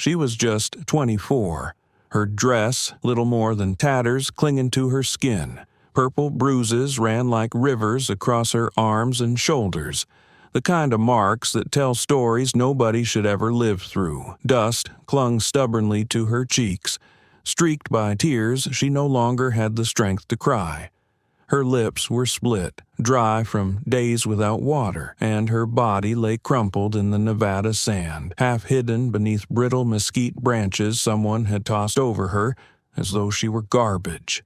She was just 24, her dress little more than tatters clinging to her skin. Purple bruises ran like rivers across her arms and shoulders, the kind of marks that tell stories nobody should ever live through. Dust clung stubbornly to her cheeks. Streaked by tears, she no longer had the strength to cry. Her lips were split, dry from days without water, and her body lay crumpled in the Nevada sand, half hidden beneath brittle mesquite branches someone had tossed over her as though she were garbage.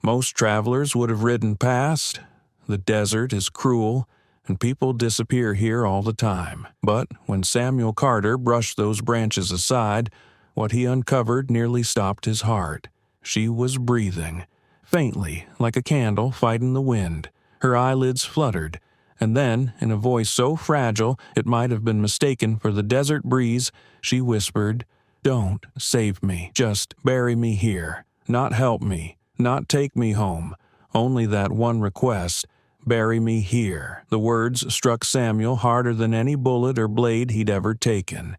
Most travelers would have ridden past. The desert is cruel, and people disappear here all the time. But when Samuel Carter brushed those branches aside, what he uncovered nearly stopped his heart. She was breathing, faintly, like a candle fighting the wind. Her eyelids fluttered, and then, in a voice so fragile it might have been mistaken for the desert breeze, she whispered, "Don't save me. Just bury me here. Not help me. Not take me home. Only that one request. Bury me here." The words struck Samuel harder than any bullet or blade he'd ever taken.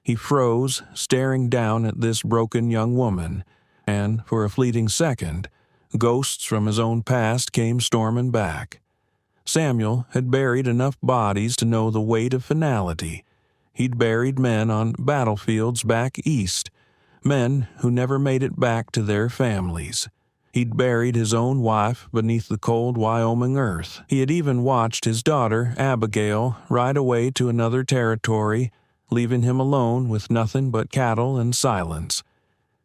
He froze, staring down at this broken young woman, and, for a fleeting second, ghosts from his own past came storming back. Samuel had buried enough bodies to know the weight of finality. He'd buried men on battlefields back east, men who never made it back to their families. He'd buried his own wife beneath the cold Wyoming earth. He had even watched his daughter, Abigail, ride away to another territory, leaving him alone with nothing but cattle and silence.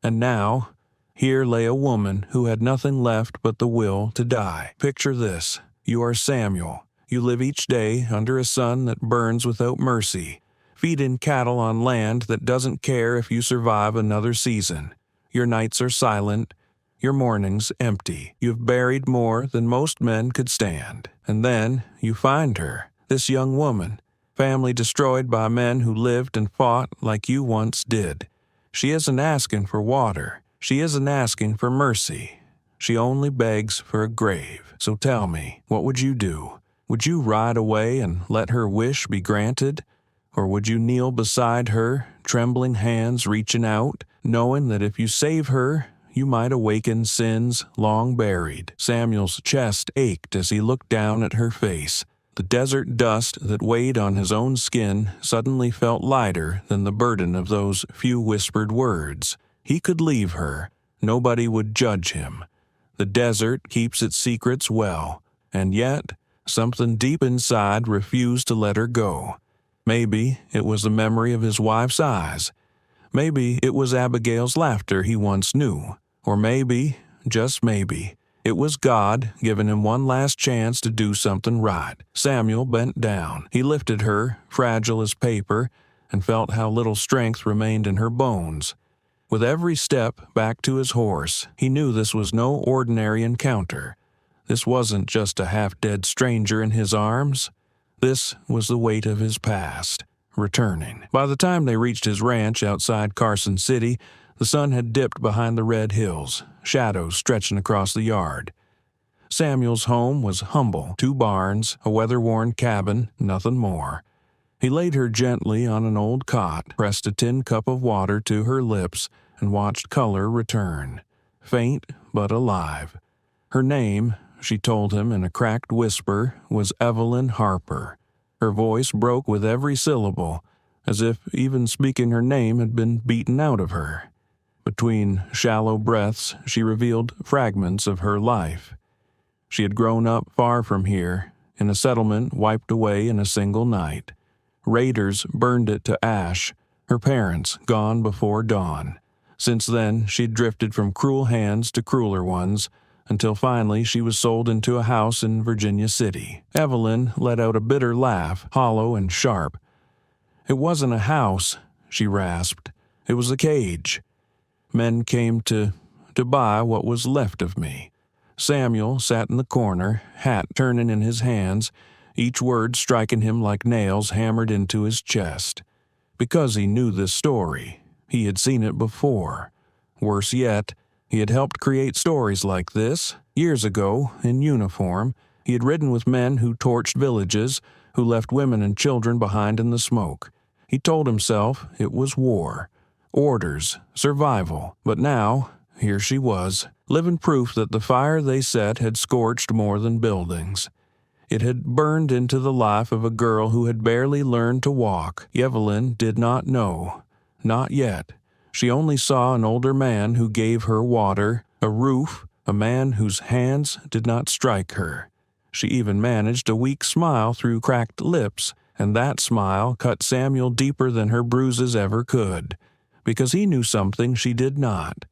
And now, here lay a woman who had nothing left but the will to die. Picture this. You are Samuel. You live each day under a sun that burns without mercy, feeding cattle on land that doesn't care if you survive another season. Your nights are silent, your mornings empty. You've buried more than most men could stand. And then you find her, this young woman, family destroyed by men who lived and fought like you once did. She isn't asking for water. She isn't asking for mercy. She only begs for a grave. So tell me, what would you do? Would you ride away and let her wish be granted? Or would you kneel beside her, trembling hands reaching out, knowing that if you save her, you might awaken sins long buried? Samuel's chest ached as he looked down at her face. The desert dust that weighed on his own skin suddenly felt lighter than the burden of those few whispered words. He could leave her. Nobody would judge him. The desert keeps its secrets well, and yet something deep inside refused to let her go. Maybe it was the memory of his wife's eyes. Maybe it was Abigail's laughter he once knew. Or maybe, just maybe, it was God giving him one last chance to do something right. Samuel bent down. He lifted her, fragile as paper, and felt how little strength remained in her bones. With every step back to his horse, he knew this was no ordinary encounter. This wasn't just a half-dead stranger in his arms. This was the weight of his past, returning. By the time they reached his ranch outside Carson City, the sun had dipped behind the red hills, shadows stretching across the yard. Samuel's home was humble, 2 barns, a weather-worn cabin, nothing more. He laid her gently on an old cot, pressed a tin cup of water to her lips, and watched color return, faint but alive. Her name, she told him in a cracked whisper, was Evelyn Harper. Her voice broke with every syllable, as if even speaking her name had been beaten out of her. Between shallow breaths, she revealed fragments of her life. She had grown up far from here, in a settlement wiped away in a single night. Raiders burned it to ash, her parents gone before dawn. Since then, she'd drifted from cruel hands to crueler ones, until finally she was sold into a house in Virginia City. Evelyn let out a bitter laugh, hollow and sharp. "It wasn't a house," she rasped. "It was a cage. Men came to buy what was left of me." Samuel sat in the corner, hat turning in his hands, each word striking him like nails hammered into his chest. Because he knew this story, he had seen it before. Worse yet, he had helped create stories like this. Years ago, in uniform, he had ridden with men who torched villages, who left women and children behind in the smoke. He told himself it was war. orders, survival. But now, here she was, living proof that the fire they set had scorched more than buildings. It had burned into the life of a girl who had barely learned to walk. Evelyn did not know. Not yet. She only saw an older man who gave her water, a roof, a man whose hands did not strike her. She even managed a weak smile through cracked lips, and that smile cut Samuel deeper than her bruises ever could, because he knew something she did not,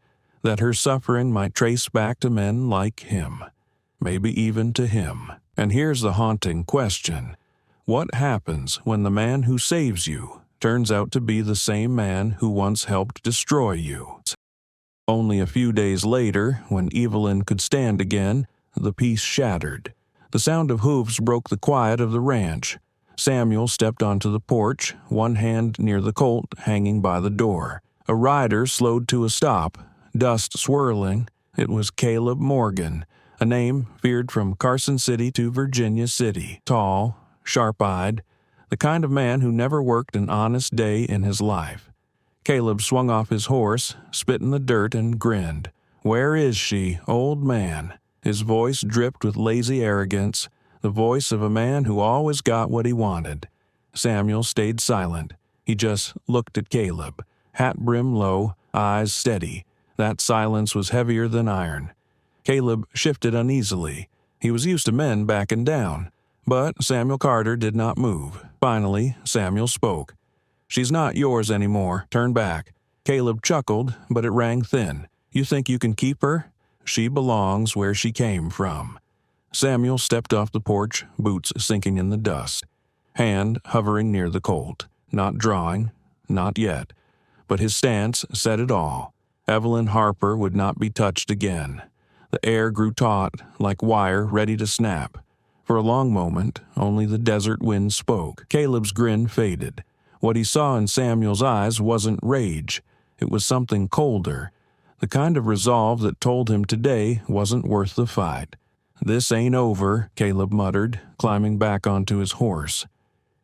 that her suffering might trace back to men like him, maybe even to him. And here's the haunting question. What happens when the man who saves you turns out to be the same man who once helped destroy you? Only a few days later, when Evelyn could stand again, the peace shattered. The sound of hooves broke the quiet of the ranch. Samuel stepped onto the porch, one hand near the colt hanging by the door. A rider slowed to a stop, dust swirling. It was Caleb Morgan, a name feared from Carson City to Virginia City. Tall, sharp-eyed, the kind of man who never worked an honest day in his life. Caleb swung off his horse, spit in the dirt, and grinned. "Where is she, old man?" His voice dripped with lazy arrogance, the voice of a man who always got what he wanted. Samuel stayed silent. He just looked at Caleb, hat brim low, eyes steady. That silence was heavier than iron. Caleb shifted uneasily. He was used to men backing down. But Samuel Carter did not move. Finally, Samuel spoke. "She's not yours anymore. Turn back." Caleb chuckled, but it rang thin. "You think you can keep her? She belongs where she came from." Samuel stepped off the porch, boots sinking in the dust, hand hovering near the colt, not drawing, not yet. But his stance said it all. Evelyn Harper would not be touched again. The air grew taut, like wire ready to snap. For a long moment, only the desert wind spoke. Caleb's grin faded. What he saw in Samuel's eyes wasn't rage. It was something colder, the kind of resolve that told him today wasn't worth the fight. "This ain't over," Caleb muttered, climbing back onto his horse.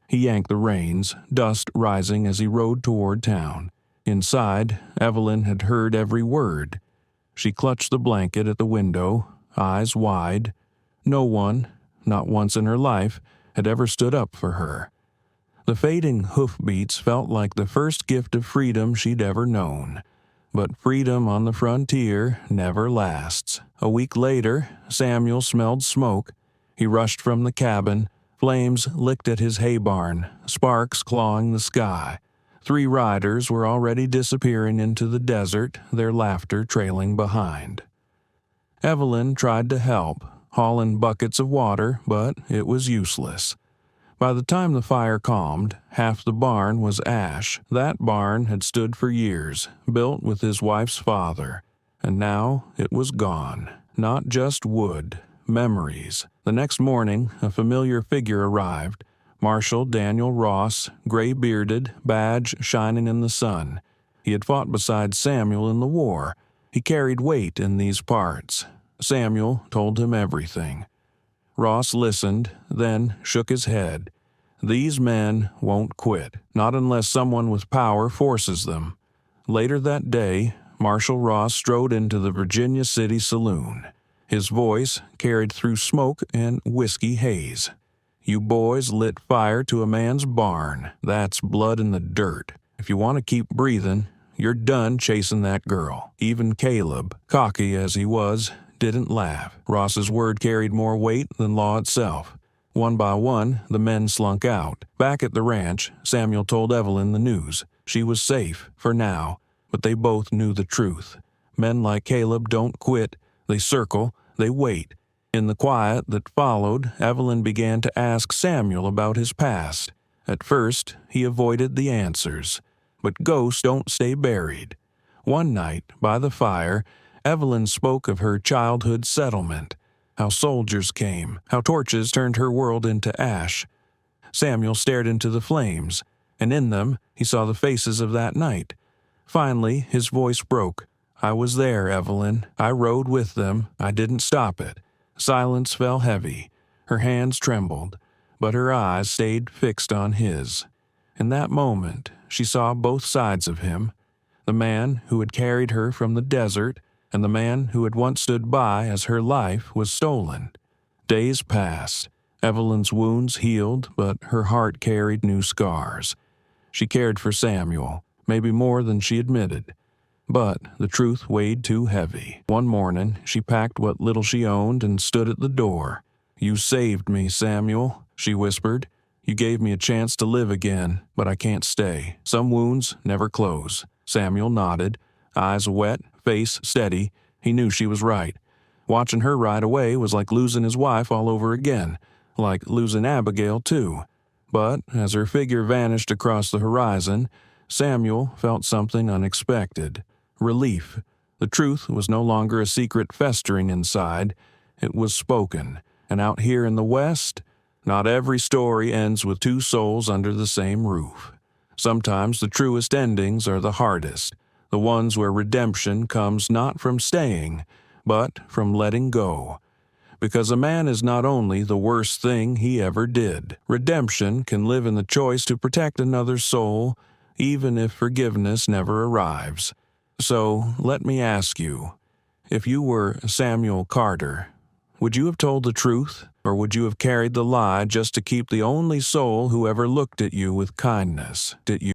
He yanked the reins, dust rising as he rode toward town. Inside, Evelyn had heard every word. She clutched the blanket at the window, eyes wide. No one, not once in her life, had ever stood up for her. The fading hoofbeats felt like the first gift of freedom she'd ever known. But freedom on the frontier never lasts. A week later, Samuel smelled smoke. He rushed from the cabin. Flames licked at his hay barn, sparks clawing the sky. 3 riders were already disappearing into the desert, their laughter trailing behind. Evelyn tried to help, hauling buckets of water, but it was useless. By the time the fire calmed, half the barn was ash. That barn had stood for years, built with his wife's father, and now it was gone. Not just wood, memories. The next morning, a familiar figure arrived. Marshal Daniel Ross, gray-bearded, badge shining in the sun. He had fought beside Samuel in the war. He carried weight in these parts. Samuel told him everything. Ross listened, then shook his head. These men won't quit, not unless someone with power forces them. Later that day, Marshal Ross strode into the Virginia City saloon. His voice carried through smoke and whiskey haze. "You boys lit fire to a man's barn. That's blood in the dirt. If you want to keep breathing, you're done chasing that girl." Even Caleb, cocky as he was, didn't laugh. Ross's word carried more weight than law itself. One by one, the men slunk out. Back at the ranch, Samuel told Evelyn the news. She was safe, for now, but they both knew the truth. Men like Caleb don't quit. They circle, they wait. In the quiet that followed, Evelyn began to ask Samuel about his past. At first, he avoided the answers. But ghosts don't stay buried. One night, by the fire, Evelyn spoke of her childhood settlement, how soldiers came, how torches turned her world into ash. Samuel stared into the flames, and in them he saw the faces of that night. Finally, his voice broke. "I was there, Evelyn. I rode with them. I didn't stop it." Silence fell heavy. Her hands trembled, but her eyes stayed fixed on his. In that moment, she saw both sides of him. The man who had carried her from the desert and the man who had once stood by as her life was stolen. Days passed. Evelyn's wounds healed, but her heart carried new scars. She cared for Samuel, maybe more than she admitted. But the truth weighed too heavy. One morning, she packed what little she owned and stood at the door. "You saved me, Samuel," she whispered. "You gave me a chance to live again, but I can't stay. Some wounds never close." Samuel nodded, eyes wet, face steady. He knew she was right. Watching her ride away was like losing his wife all over again, like losing Abigail too. But as her figure vanished across the horizon, Samuel felt something unexpected. Relief. The truth was no longer a secret festering inside. It was spoken. And out here in the West, not every story ends with two souls under the same roof. Sometimes the truest endings are the hardest, the ones where redemption comes not from staying, but from letting go. Because a man is not only the worst thing he ever did. Redemption can live in the choice to protect another's soul, even if forgiveness never arrives. So let me ask you, if you were Samuel Carter, would you have told the truth, or would you have carried the lie just to keep the only soul who ever looked at you with kindness? Did you